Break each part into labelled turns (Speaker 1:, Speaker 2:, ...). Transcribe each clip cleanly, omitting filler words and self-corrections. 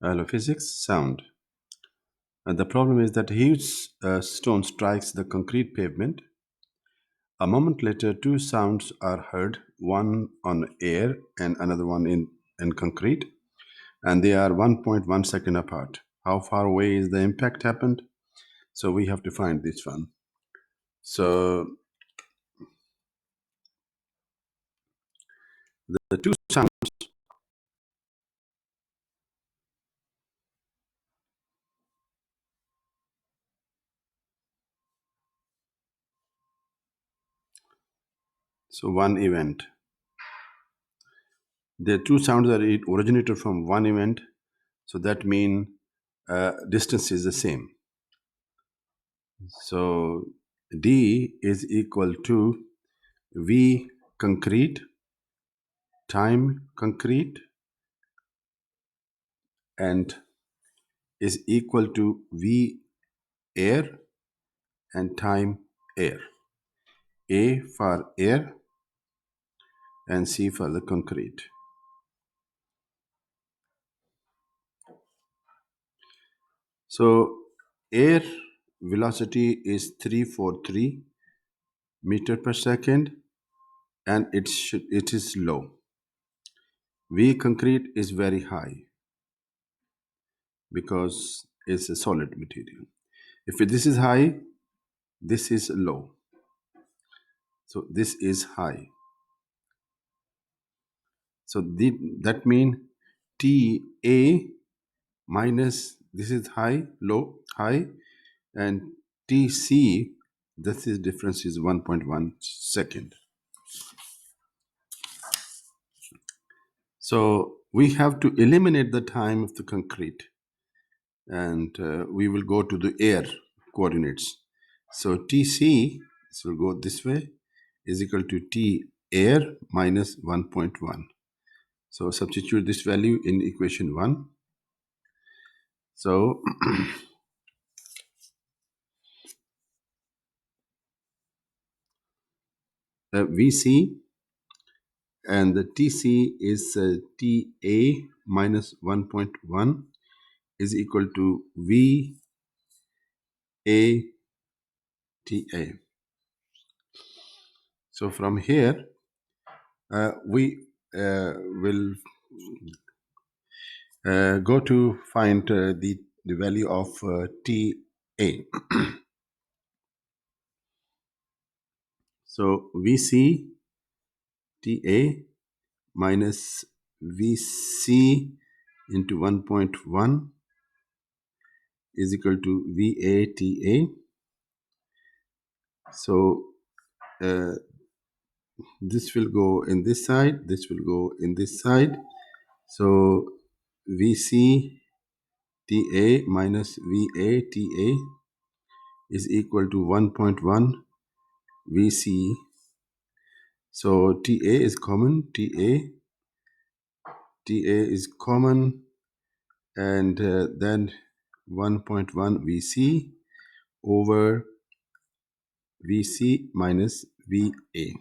Speaker 1: Hello, physics, sound. And the problem is that a huge stone strikes the concrete pavement. A moment later, two sounds are heard, one on air and another one in concrete, and they are 1.1 second apart. How far away is the impact happened? So we have to find this one. So the two sounds, so one event. The two sounds are originated from one event, so that means distance is the same. So D is equal to V concrete time concrete and is equal to V air and time air. A for air and C for the concrete. So air velocity is 343 meter per second and it is low. V concrete is very high because it's a solid material. If this is high, this is low. So this is high. So that means TA minus this is high, low, high, and TC, this is difference is 1.1 second. So we have to eliminate the time of the concrete, and we will go to the air coordinates. So TC, this will go this way, is equal to T air minus 1.1. So substitute this value in equation 1. So VC and the TC is TA minus 1.1 is equal to VATA. So from here, we will go to find the value of TA. So VC TA minus VC into 1.1 is equal to VATA. So this will go in this side, this will go in this side. So VC TA minus VATA is equal to 1.1 VC. So TA is common, TA is common, and then 1.1 VC over VC minus VA.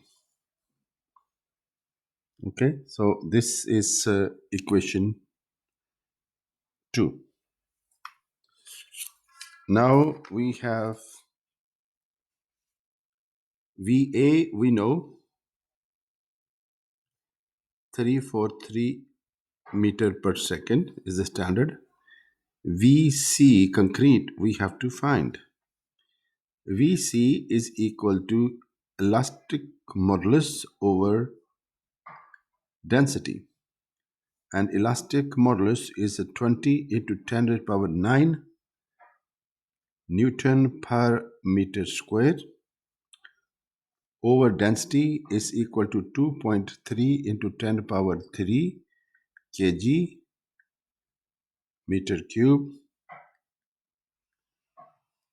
Speaker 1: Okay, so this is equation 2. Now we have VA, we know 343 meter per second is the standard. VC concrete we have to find. VC is equal to elastic modulus over density. And elastic modulus is 20 into 10 to the power 9 Newton per meter square over density is equal to 2.3 into 10 to the power 3 kg meter cube,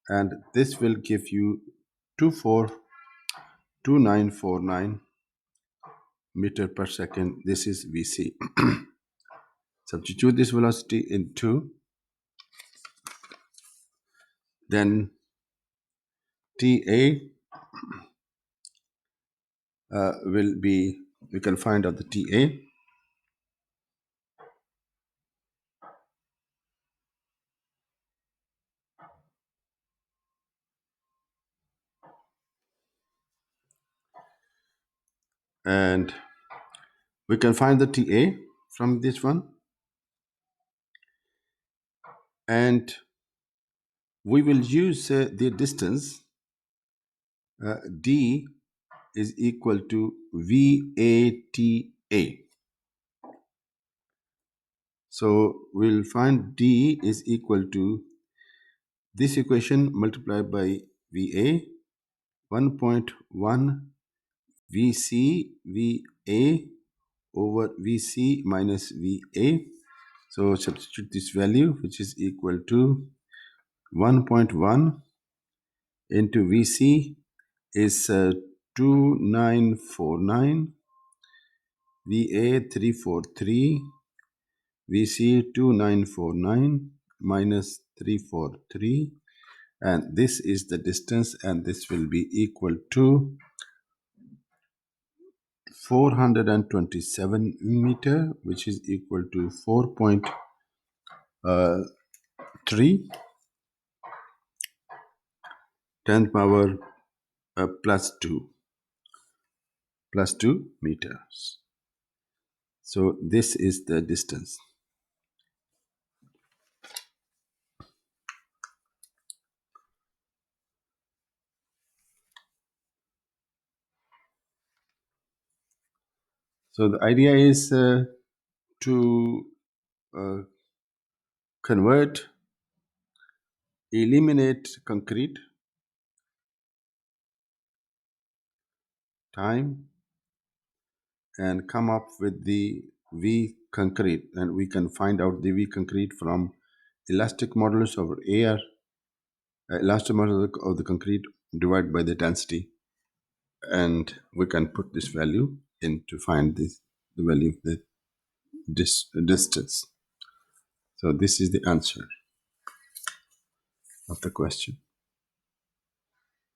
Speaker 1: and this will give you 242949 meter per second. This is VC. Substitute this velocity in 2, then TA will be, we can find out the TA. And we can find the TA from this one. And we will use the distance D is equal to VATA. So we'll find D is equal to this equation multiplied by VA, 1.1 VC VA over VC minus VA. So substitute this value, which is equal to 1.1 into VC is 2949, VA 343, VC 2949 minus 343, and this is the distance, and this will be equal to 427 meter, which is equal to 4.3 10 power plus 2 meters. So this is the distance. So the idea is to uh, eliminate concrete, time, and come up with the V concrete. And we can find out the V concrete from elastic modulus over air, elastic modulus of the concrete divided by the density. And we can put this value in to find the value of the distance. So this is the answer of the question.